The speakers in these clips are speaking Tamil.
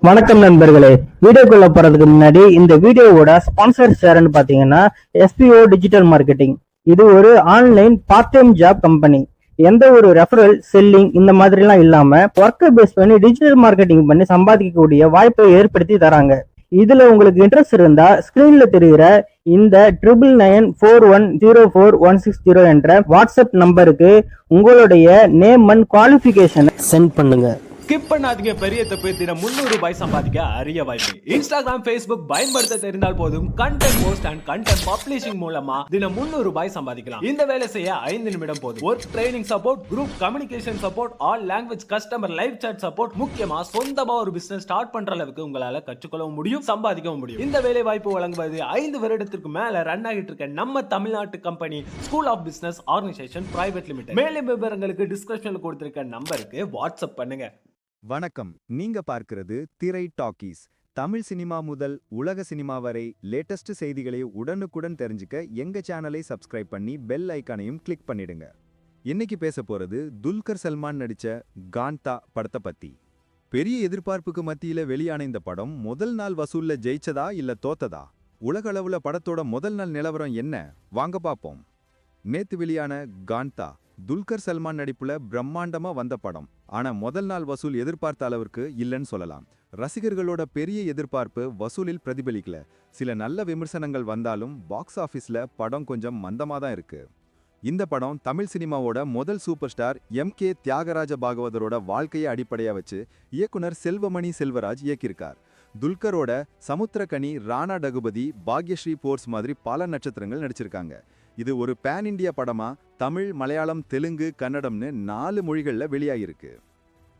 வணக்கம் நண்பர்களே. வீடியோக்குள்ள போறதுக்கு முன்னாடி இந்த வீடியோவோட ஸ்பான்சர் ஷேர்னு பாத்தீங்கன்னா எஸ்பிஓ டிஜிட்டல் மார்க்கெட்டிங். இது ஒரு online part time job company. எந்த ஒரு ரெஃபரல் செல்லிங் இந்த மாதிரி எல்லாம் இல்லாம ஒர்க்கை பேஸ் பண்ணி டிஜிட்டல் மார்க்கெட்டிங் பண்ணி சம்பாதிக்கக்கூடிய வாய்ப்பை ஏற்படுத்தி தராங்க. இதுல உங்களுக்கு இன்ட்ரெஸ்ட் இருந்தா ஸ்கிரீன்ல தெரிகிற இந்த 9994104160 என்ற வாட்ஸ்அப் நம்பருக்கு உங்களுடைய நேம் அண்ட் குவாலிஃபிகேஷனை சென்ட் பண்ணுங்க. ஸ்கிப் பண்ணாதீங்க. பெரிய தப்பு. தினம் 300 ரூபாய் சம்பாதிக்க அரிய வாய்ப்பு. இன்ஸ்டாகிராம், ஃபேஸ்புக் பயன்படுத்த தெரிந்தால் போதும். Content post and content publishing மூலமா தினம் 300 ரூபாய் சம்பாதிக்கலாம். இந்த வேலை செய்ய 5 நிமிடம் போதும். Work training support, group communication support, all language customer live chat support, முக்கியமா சொந்தமா ஒரு பிசினஸ் ஸ்டார்ட் பண்ற அளவுக்கு உங்களால கற்றுக்கொள்ளவும் முடியும், சம்பாதிக்கவும் முடியும். இந்த வேலை வாய்ப்பு வழங்குவது 5 வருடத்திற்கு மேல ரன் ஆகிட்டு இருக்க நம்ம தமிழ்நாட்டு company school of business organisation private limited. மேலும் விவரங்களுக்கு டிஸ்கிரிப்ஷன்ல கொடுத்திருக்க நம்பருக்கு வாட்ஸ்அப் பண்ணுங்க. வணக்கம். நீங்க பார்க்கிறது திரை டாக்கீஸ். தமிழ் சினிமா முதல் உலக சினிமா வரை லேட்டஸ்ட் செய்திகளை உடனுக்குடன் தெரிஞ்சுக்க எங்க சேனலை சப்ஸ்கிரைப் பண்ணி பெல் ஐக்கானையும் கிளிக் பண்ணிடுங்க. இன்னைக்கு பேச போறது துல்கர் சல்மான் நடிச்ச காந்தா படத்தை பத்தி. பெரிய எதிர்பார்ப்புக்கு மத்தியில வெளியான இந்த படம் முதல் நாள் வசூல்ல ஜெயிச்சதா இல்ல தோத்ததா? உலக அளவுல படத்தோட முதல் நாள் நிலவரம் என்ன? வாங்க பாப்போம். நேத்து வெளியான காந்தா துல்கர் சல்மான் நடிப்புல பிரம்மாண்டமா வந்த படம். ஆனா முதல் நாள் வசூல் எதிர்பார்த்த அளவிற்கு இல்லைன்னு சொல்லலாம். ரசிகர்களோட பெரிய எதிர்பார்ப்பு வசூலில் பிரதிபலிக்கல. சில நல்ல விமர்சனங்கள் வந்தாலும் பாக்ஸ் ஆபீஸ்ல படம் கொஞ்சம் மந்தமா தான் இருக்கு. இந்த படம் தமிழ் சினிமாவோட முதல் சூப்பர் ஸ்டார் MK தியாகராஜ பாகவதரோட வாழ்க்கையை அடிப்படையா வச்சு இயக்குனர் செல்வமணி செல்வராஜ் இயக்கியிருக்கார். துல்கரோட சமுத்திரகனி, ராணா டகுபதி, பாக்யஸ்ரீ போர்ஸ் மாதிரி பல நட்சத்திரங்கள் நடிச்சிருக்காங்க. இது ஒரு பேன் இண்டியா படமா தமிழ், மலையாளம், தெலுங்கு, கன்னடம்னு 4 மொழிகள்ல வெளியாகிருக்கு.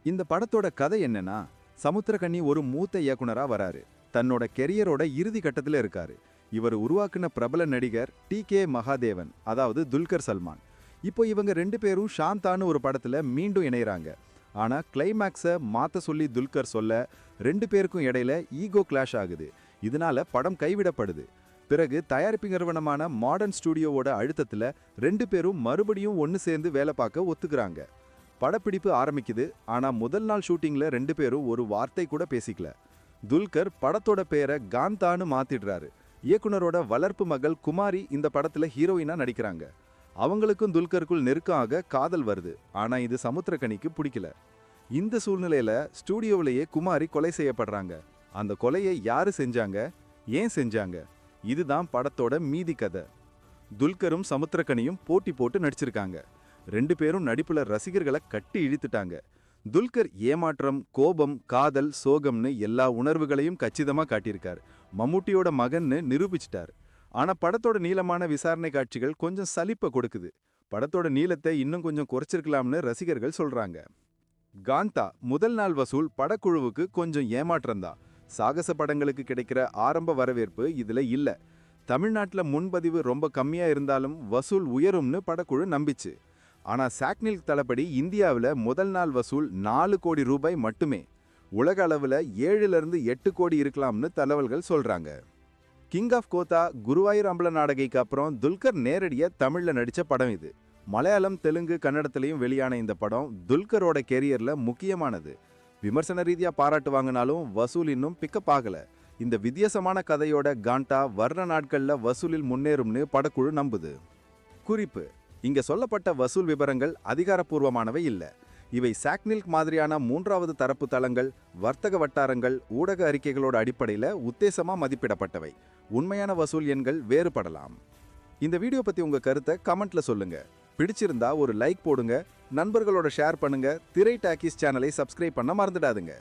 இந்த படத்தோட கதை என்னன்னா, சமுத்திரகனி ஒரு மூத்த இயக்குனரா வராரு. தன்னோட கெரியரோட இறுதி கட்டத்துல இருக்காரு. இவர் உருவாக்குன பிரபல நடிகர் TK மகாதேவன், அதாவது துல்கர் சல்மான். இப்போ இவங்க 2 பேரும் சாந்தான்னு ஒரு படத்துல மீண்டும் இணையறாங்க. ஆனா கிளைமேக்ஸை மாத்த சொல்லி துல்கர் சொல்ல 2 பேருக்கும் இடையில ஈகோ கிளாஷ் ஆகுது. இதனால படம் கைவிடப்படுது. பிறகு தயாரிப்பு நிறுவனமான மாடர்ன் ஸ்டுடியோவோட அழுத்தத்துல 2 பேரும் மறுபடியும் ஒன்னு சேர்ந்து வேலை பார்க்க ஒத்துக்கிறாங்க. படப்பிடிப்பு ஆரம்பிக்குது. ஆனா முதல் நாள் ஷூட்டிங்ல 2 பேரும் ஒரு வார்த்தை கூட பேசிக்கல. துல்கர் படத்தோட பேரை காந்தான்னு மாத்திடுறாரு. இயக்குனரோட வளர்ப்பு மகள் குமாரி இந்த படத்துல ஹீரோயினா நடிக்கிறாங்க. அவங்களுக்கும் துல்கருக்குள் நெருக்கமாக காதல் வருது. ஆனா இது சமுத்திரகனிக்கு பிடிக்கல. இந்த சூழ்நிலையில ஸ்டுடியோவிலேயே குமாரி கொலை செய்யப்படுறாங்க. அந்த கொலையை யாரு செஞ்சாங்க, ஏன் செஞ்சாங்க? இதுதான் படத்தோட மீதி கதை. துல்கரும் சமுத்திரகனியும் போட்டி போட்டு நடிச்சிருக்காங்க. 2 பேரும் நடிப்புல ரசிகர்களை கட்டி இழுத்துட்டாங்க. துல்கர் ஏமாற்றம், கோபம், காதல், சோகம்னு எல்லா உணர்வுகளையும் கச்சிதமா காட்டியிருக்கார். மம்முட்டியோட மகன்னு நிரூபிச்சிட்டார். ஆனா படத்தோட நீளமான விசாரணை காட்சிகள் கொஞ்சம் சலிப்பை கொடுக்குது. படத்தோட நீளத்தை இன்னும் கொஞ்சம் குறைச்சிருக்கலாம்னு ரசிகர்கள் சொல்றாங்க. காந்தா முதல் நாள் வசூல் படக்குழுவுக்கு கொஞ்சம் ஏமாற்றம்தான். சாகச படங்களுக்கு கிடைக்கிற ஆரம்ப வரவேற்பு இதுல இல்ல. தமிழ்நாட்டுல முன்பதிவு ரொம்ப கம்மியா இருந்தாலும் வசூல் உயரும்னு படக்குழு நம்பிச்சு. ஆனா சாக்னில் தளபடி இந்தியாவில் முதல் நாள் வசூல் 4 கோடி ரூபாய் மட்டுமே. உலக அளவுல 7லிருந்து 8 கோடி இருக்கலாம்னு தகவல்கள் சொல்றாங்க. கிங் ஆஃப் கோத்தா, குருவாயூர் அம்பல நாடகைக்கு அப்புறம் துல்கர் நேரடியா தமிழ்ல நடிச்ச படம் இது. மலையாளம், தெலுங்கு, கன்னடத்திலையும் வெளியான இந்த படம் துல்கரோட கெரியர்ல முக்கியமானது. விமர்சன ரீதியா பாராட்டு வாங்கினாலும் வசூல் இன்னும் பிக்கப் ஆகல. இந்த வித்தியாசமான கதையோட காண்டா வர்ற நாட்கள்ல வசூலில் முன்னேறும்னு படக்குழு நம்புது. குறிப்பு: இங்க சொல்லப்பட்ட வசூல் விவரங்கள் அதிகாரப்பூர்வமானவை இல்ல. இவை சாக்னில்க் மாதிரியான 3வது தரப்பு தளங்கள், வர்த்தக வட்டாரங்கள், ஊடக அறிக்கைகளோட அடிப்படையில உத்தேசமா மதிப்பிடப்பட்டவை. உண்மையான வசூல் எண்கள் வேறுபடலாம். இந்த வீடியோ பத்தி உங்க கருத்தை கமெண்ட்ல சொல்லுங்க. பிடிச்சிருந்தா ஒரு லைக் போடுங்க, நண்பர்களோட ஷேர் பண்ணுங்க. திரை டாக்கீஸ் சேனலை சப்ஸ்கிரைப் பண்ண மறந்துடாதுங்க.